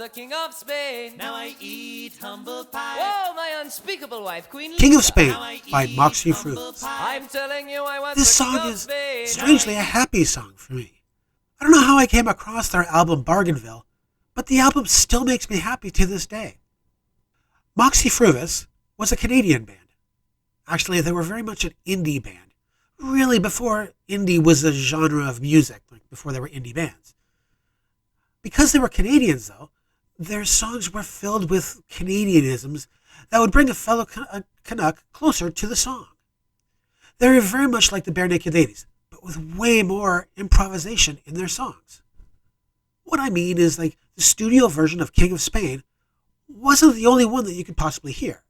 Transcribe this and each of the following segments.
the king of Spain. Now I eat humble pie. Whoa, my unspeakable wife, Queen King of Lisa. Spain by Moxie Fruits. I'm telling you, I was This the king song of is Spain. strangely a happy song for me. I don't know how I came across their album Bargainville, but the album still makes me happy to this day. Moxie Fruits was a Canadian band. Actually, they were very much an indie band. Really, before indie was a genre of music, like before there were indie bands. Because they were Canadians, though, their songs were filled with Canadianisms that would bring a fellow Canuck closer to the song. They were very much like the Bare Naked Ladies, but with way more improvisation in their songs. What I mean is, like, the studio version of King of Spain wasn't the only one that you could possibly hear.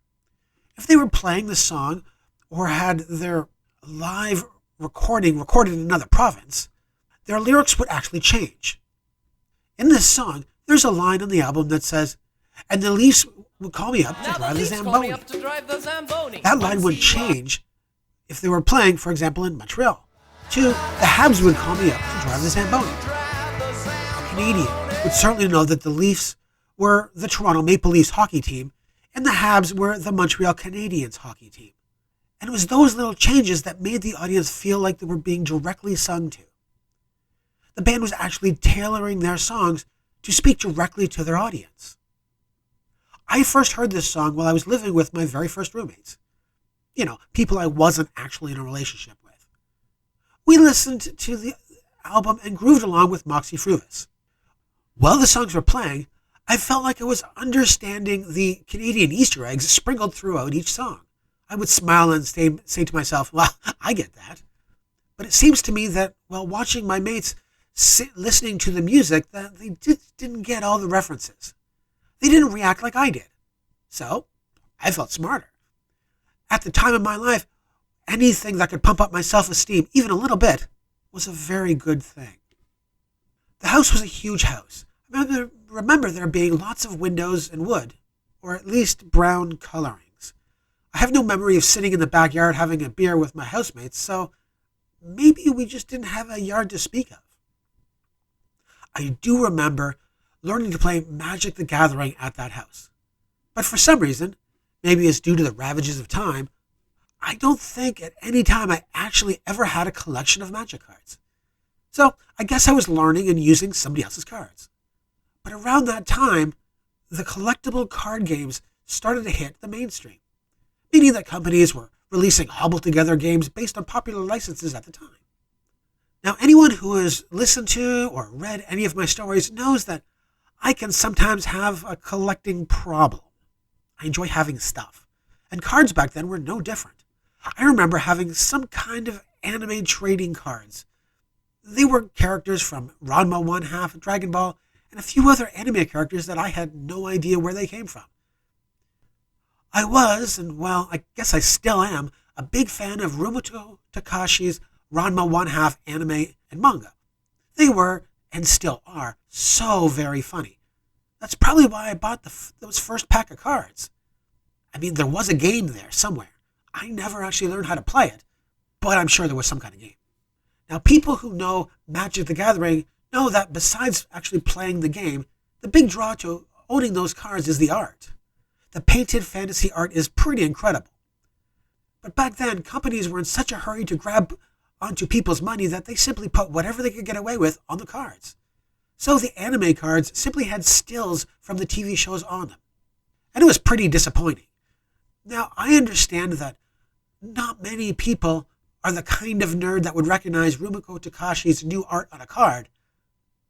If they were playing the song or had their live recorded in another province, their lyrics would actually change. In this song, there's a line on the album that says, "And the Leafs would call me up to drive the Zamboni." That line would change if they were playing, for example, in Montreal. To, "The Habs would call me up to drive the Zamboni." A Canadian would certainly know that the Leafs were the Toronto Maple Leafs hockey team and the Habs were the Montreal Canadiens hockey team. And it was those little changes that made the audience feel like they were being directly sung to. The band was actually tailoring their songs to speak directly to their audience. I first heard this song while I was living with my very first roommates. People I wasn't actually in a relationship with. We listened to the album and grooved along with Moxie Fruits. While the songs were playing, I felt like I was understanding the Canadian Easter eggs sprinkled throughout each song. I would smile and say to myself, well, I get that. But it seems to me that while watching my mates listening to the music, that they didn't get all the references. They didn't react like I did. So, I felt smarter. At the time of my life, anything that could pump up my self-esteem, even a little bit, was a very good thing. The house was a huge house. I remember there being lots of windows and wood, or at least brown colorings. I have no memory of sitting in the backyard having a beer with my housemates, so maybe we just didn't have a yard to speak of. I do remember learning to play Magic the Gathering at that house. But for some reason, maybe it's due to the ravages of time, I don't think at any time I actually ever had a collection of Magic cards. So I guess I was learning and using somebody else's cards. But around that time, the collectible card games started to hit the mainstream, meaning that companies were releasing hobble-together games based on popular licenses at the time. Now, anyone who has listened to or read any of my stories knows that I can sometimes have a collecting problem. I enjoy having stuff, and cards back then were no different. I remember having some kind of anime trading cards. They were characters from Ranma 1/2, Dragon Ball, and a few other anime characters that I had no idea where they came from. I was, and well, I guess I still am, a big fan of Rumiko Takashi's Ranma 1/2 anime and manga. They were, and still are, so very funny. That's probably why I bought those first pack of cards. I mean, there was a game there somewhere. I never actually learned how to play it, but I'm sure there was some kind of game. Now, people who know Magic the Gathering know that besides actually playing the game, the big draw to owning those cards is the art. The painted fantasy art is pretty incredible. But back then, companies were in such a hurry to grab onto people's money that they simply put whatever they could get away with on the cards. So the anime cards simply had stills from the TV shows on them. And it was pretty disappointing. Now, I understand that not many people are the kind of nerd that would recognize Rumiko Takashi's new art on a card,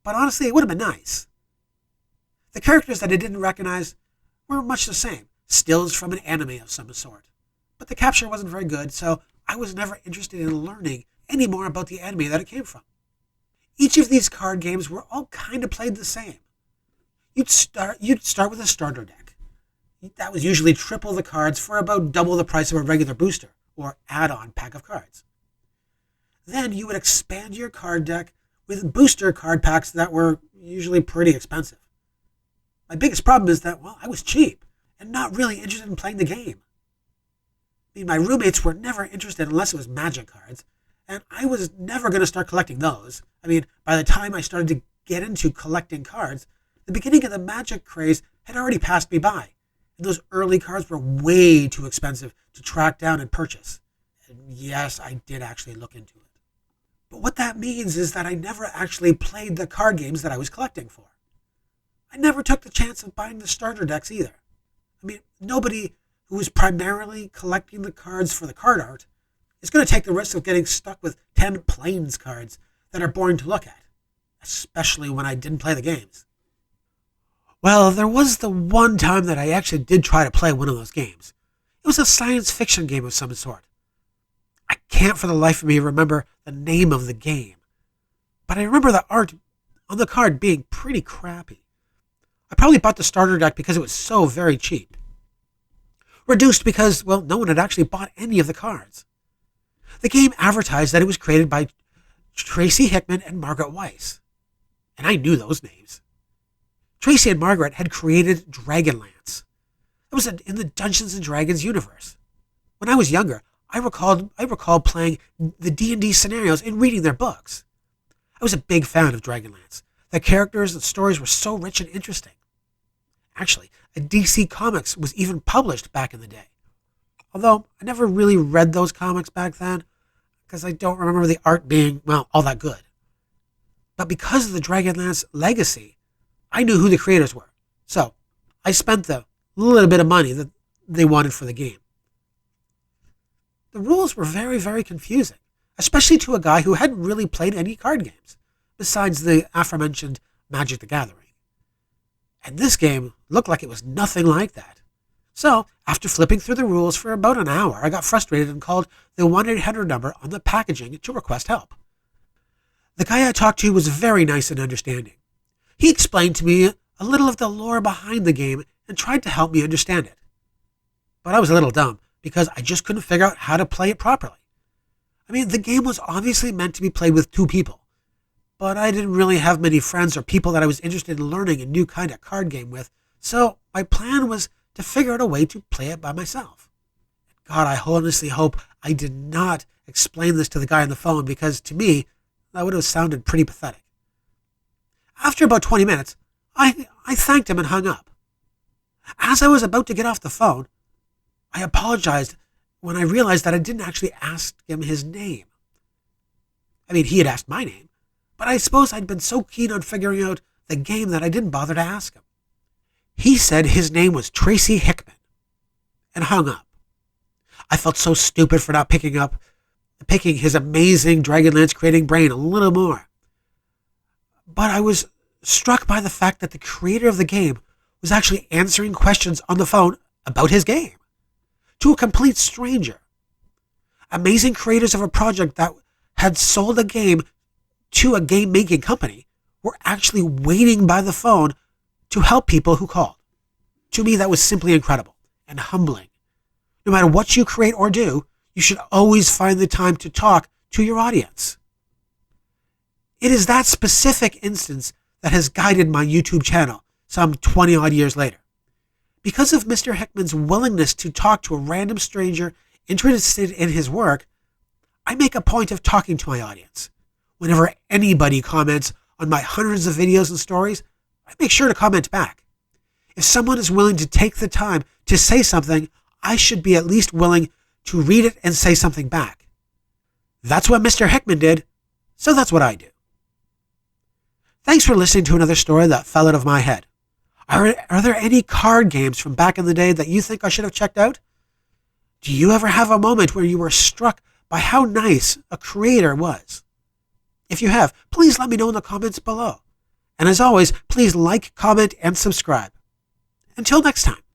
but honestly, it would have been nice. The characters that I didn't recognize were much the same, stills from an anime of some sort. But the capture wasn't very good, so I was never interested in learning any more about the anime that it came from. Each of these card games were all kind of played the same. You'd start with a starter deck. That was usually triple the cards for about double the price of a regular booster or add-on pack of cards. Then you would expand your card deck with booster card packs that were usually pretty expensive. My biggest problem is that, well, I was cheap and not really interested in playing the game. I mean, my roommates were never interested unless it was Magic cards, and I was never going to start collecting those. I mean, by the time I started to get into collecting cards, The beginning of the Magic craze had already passed me by, and those early cards were way too expensive to track down and purchase. And yes, I did actually look into it. But what that means is that I never actually played the card games that I was collecting for. I never took the chance of buying the starter decks either. I mean, nobody who is primarily collecting the cards for the card art is going to take the risk of getting stuck with 10 Plains cards that are boring to look at, especially when I didn't play the games. Well, there was the one time that I actually did try to play one of those games. It was a science fiction game of some sort. I can't for the life of me remember the name of the game, but I remember the art on the card being pretty crappy. I probably bought the starter deck because it was so very cheap. Reduced because, well, no one had actually bought any of the cards. The game advertised that it was created by Tracy Hickman and Margaret Weiss, and I knew those names. Tracy and Margaret had created Dragonlance. It was in the Dungeons and Dragons universe. When I was younger, I recalled playing the D&D scenarios and reading their books. I was a big fan of Dragonlance. The characters and stories were so rich and interesting. Actually, a DC Comics was even published back in the day. Although I never really read those comics back then, because I don't remember the art being, well, all that good. But because of the Dragonlance legacy, I knew who the creators were. So I spent the little bit of money that they wanted for the game. The rules were very, very confusing, especially to a guy who hadn't really played any card games, besides the aforementioned Magic the Gathering. And this game looked like it was nothing like that. So, after flipping through the rules for about an hour, I got frustrated and called the 1-800 number on the packaging to request help. The guy I talked to was very nice and understanding. He explained to me a little of the lore behind the game and tried to help me understand it. But I was a little dumb, because I just couldn't figure out how to play it properly. I mean, the game was obviously meant to be played with 2 people, but I didn't really have many friends or people that I was interested in learning a new kind of card game with, so my plan was to figure out a way to play it by myself. God, I honestly hope I did not explain this to the guy on the phone, because to me, that would have sounded pretty pathetic. After about 20 minutes, I thanked him and hung up. As I was about to get off the phone, I apologized when I realized that I didn't actually ask him his name. I mean, he had asked my name, but I suppose I'd been so keen on figuring out the game that I didn't bother to ask him. He said his name was Tracy Hickman, and hung up. I felt so stupid for not picking his amazing Dragonlance creating brain a little more. But I was struck by the fact that the creator of the game was actually answering questions on the phone about his game to a complete stranger. Amazing creators of a project that had sold a game to a game-making company were actually waiting by the phone to help people who called. To me, that was simply incredible and humbling. No matter what you create or do, you should always find the time to talk to your audience. It is that specific instance that has guided my YouTube channel some 20-odd years later. Because of Mr. Hickman's willingness to talk to a random stranger interested in his work, I make a point of talking to my audience. Whenever anybody comments on my hundreds of videos and stories, I make sure to comment back. If someone is willing to take the time to say something, I should be at least willing to read it and say something back. That's what Mr. Hickman did, so that's what I do. Thanks for listening to another story that fell out of my head. Are there any card games from back in the day that you think I should have checked out? Do you ever have a moment where you were struck by how nice a creator was? If you have, please let me know in the comments below. And as always, please like, comment, and subscribe. Until next time.